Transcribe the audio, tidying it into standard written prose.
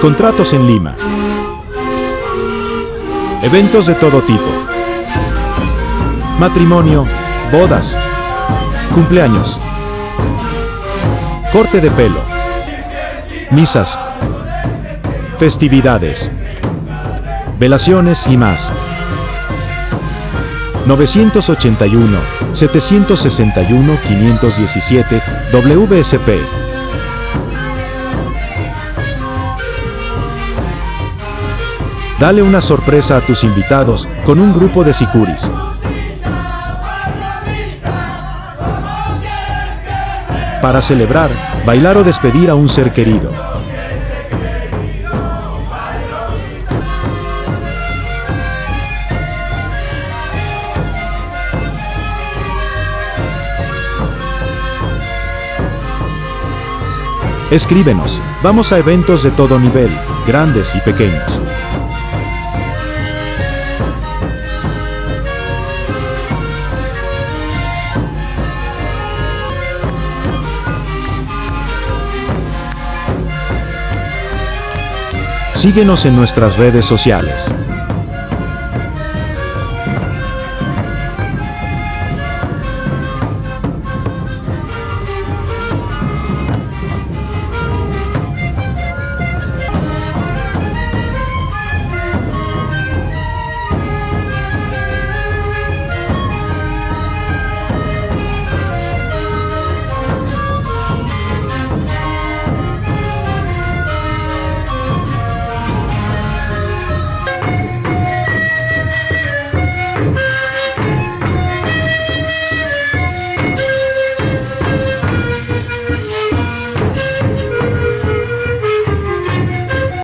Contratos en Lima. Eventos de todo tipo. Matrimonio, bodas, cumpleaños, corte de pelo, misas, festividades, velaciones y más. 981-761-517 WSP. Dale una sorpresa a tus invitados con un grupo de sicuris. Para celebrar, bailar o despedir a un ser querido. Escríbenos, vamos a eventos de todo nivel, grandes y pequeños. Síguenos en nuestras redes sociales.